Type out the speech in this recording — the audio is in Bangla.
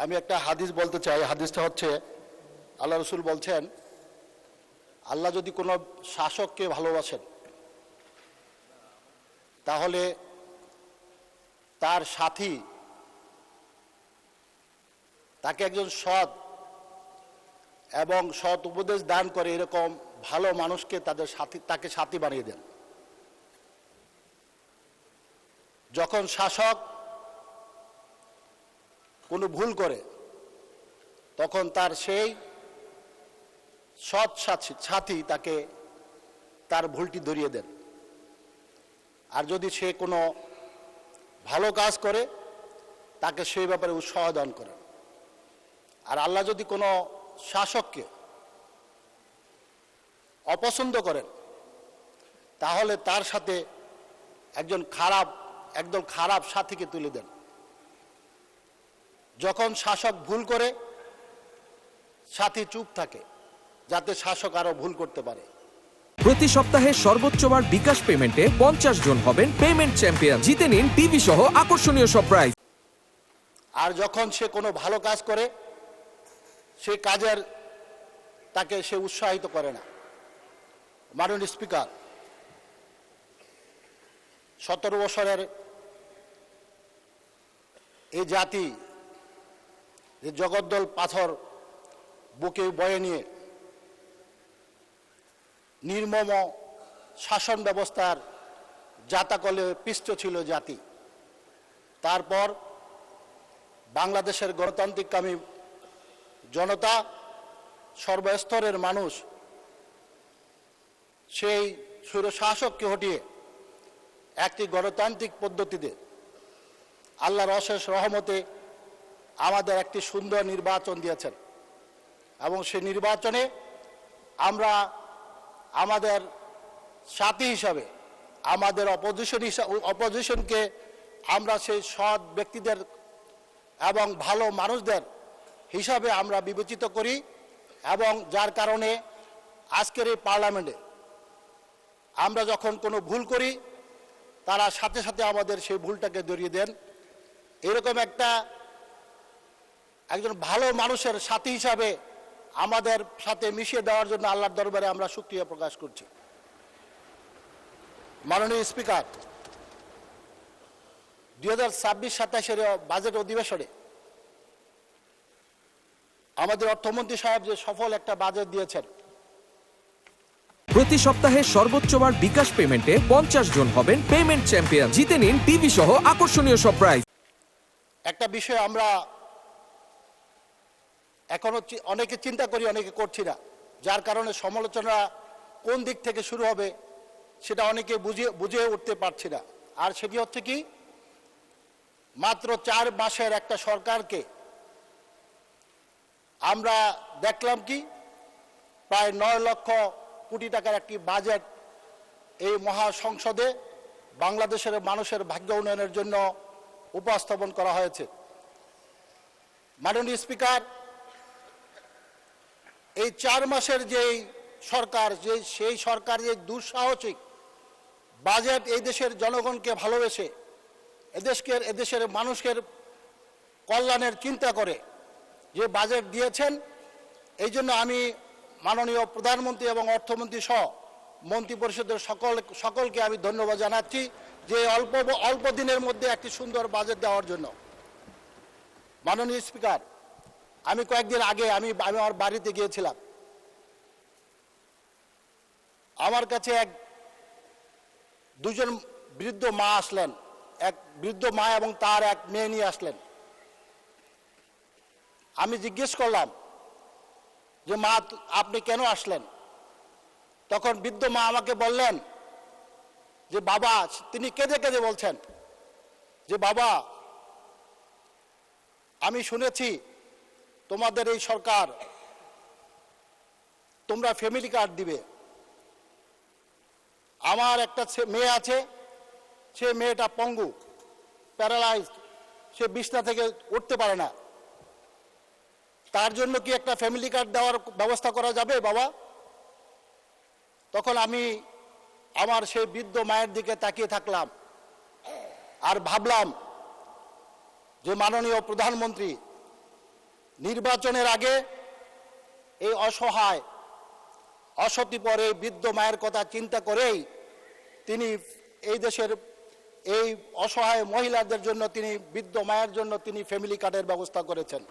আমি একটা হাদিস বলতে চাই। হাদিসটা হচ্ছে, আল্লাহ রসুল বলছেন, আল্লাহ যদি কোনো শাসককে ভালোবাসেন তাহলে তার সাথী তাকে একজন সৎ এবং সৎ উপদেশ দান করে এরকম ভালো মানুষকে তাকে সাথী বানিয়ে দেন। যখন শাসক কোনো ভুল করে তখন তার সেই সৎ সাথী তাকে তার ভুলটি ধরিয়ে দেন। আর যদি সে কোনো ভালো কাজ করে তাকে সেই ব্যাপারে উৎসাহ দান করেন। আর আল্লাহ যদি কোনো শাসককে অপছন্দ করেন তাহলে তার সাথে একদল খারাপ সাথীকে তুলে দেন। যখন শাসক ভুল করে সাথী চুপ থাকে যাতে শাসক আরো ভুল করতে পারে। প্রতি সপ্তাহে সর্বোচ্চবার বিকাশ পেমেন্টে 50 জন হবেন পেমেন্ট চ্যাম্পিয়ন। জিতে নিন টিভি সহ আকর্ষণীয় সব প্রাইজ। আর যখন সে কোনো ভালো কাজ করে সেই কাজের তাকে সে উৎসাহিত করে না। মাননীয় স্পিকার, 17 বছরের এই জাতি যে জগদ্দল পাথর বুকে বয়ে নিয়ে নির্মম শাসন ব্যবস্থার জাতাকলে পিষ্ট ছিল জাতি, তারপর বাংলাদেশের গণতান্ত্রিককামী জনতা, সর্বস্তরের মানুষ সেই স্বৈরশাসককে হটিয়ে একটি গণতান্ত্রিক পদ্ধতিতে আল্লাহর অশেষ রহমতে আমাদের একটি সুন্দর নির্বাচন দিয়েছেন। এবং সেই নির্বাচনে আমরা আমাদের সাথী হিসাবে আমাদের অপোজিশনকে আমরা সেই সৎ ব্যক্তিদের এবং ভালো মানুষদের হিসাবে আমরা বিবেচিত করি। এবং যার কারণে আজকের এই পার্লামেন্টে আমরা যখন কোনো ভুল করি তারা সাথে সাথে আমাদের সেই ভুলটাকে ধরিয়ে দেন। এরকম একজন ভালো মানুষের সাথী হিসাবে আমাদের সাথে মিশিয়ে দেওয়ার জন্য আল্লাহর দরবারে আমরা শুকরিয়া প্রকাশ করছি। মাননীয় স্পিকার, 2026-27 বাজেট অধিবেশনে আমাদের অর্থমন্ত্রী সাহেব যে সফল একটা বাজেট দিয়েছেন। প্রতি সপ্তাহে সর্বোচ্চবার বিকাশ পেমেন্টে 50 জন হবেন পেমেন্ট চ্যাম্পিয়ন। জিতে নিন টিভি সহ আকর্ষণীয় সব প্রাইজ। একটা বিষয় আমরা এখনো অনেকে চিন্তা করি, অনেকে করছি না, যার কারণে সমালোচনা কোন দিক থেকে শুরু হবে সেটা অনেকে বুঝে উঠতে পারছি না। আর সেটি হচ্ছে কি, মাত্র 4 মাসের একটা সরকারকে আমরা দেখলাম কি প্রায় 9 লক্ষ কোটি টাকার একটি বাজেট এই মহাসংসদে বাংলাদেশের মানুষের ভাগ্য উন্নয়নের জন্য উপস্থাপন করা হয়েছে। মাননীয় স্পিকার, এই 4 মাসের যেই সরকার, সেই সরকার যে দুঃসাহসিক বাজেট এই দেশের জনগণকে ভালোবেসে এদেশের মানুষের কল্যাণের চিন্তা করে যে বাজেট দিয়েছেন, এই জন্য আমি মাননীয় প্রধানমন্ত্রী এবং অর্থমন্ত্রী সহ মন্ত্রিপরিষদের সকলকে আমি ধন্যবাদ জানাচ্ছি যে অল্প দিনের মধ্যে একটি সুন্দর বাজেট দেওয়ার জন্য। মাননীয় স্পিকার, আমি কয়েকদিন আগে আমি আমার বাড়িতে গিয়েছিলাম। আমার কাছে দুজন বৃদ্ধ মা আসলেন, এক বৃদ্ধ মা এবং তার এক মেয়ে নিয়ে আসলেন। আমি জিজ্ঞেস করলাম যে মা, আপনি কেন আসলেন? তখন বৃদ্ধ মা আমাকে বললেন যে বাবা, তিনি কেঁদে কেঁদে বলছেন যে বাবা, আমি শুনেছি তোমাদের এই সরকার তোমরা ফ্যামিলি কার্ড দিবে। আমার একটা মেয়ে আছে, সে মেয়েটা পঙ্গু, প্যারালাইজড, সে বিছনা থেকে উঠতে পারে না। তার জন্য কি একটা ফ্যামিলি কার্ড দেওয়ার ব্যবস্থা করা যাবে বাবা? তখন আমি আমার সেই বৃদ্ধ মায়ের দিকে তাকিয়ে থাকলাম আর ভাবলাম যে মাননীয় প্রধানমন্ত্রী নির্বাচনের আগে এই অসহায় অসতিপর এই বৃদ্ধ মায়ের কথা চিন্তা করেই তিনি এই দেশের এই অসহায় মহিলাদের জন্য তিনি বৃদ্ধ মায়ের জন্য তিনি ফ্যামিলি কার্ডের ব্যবস্থা করেছেন।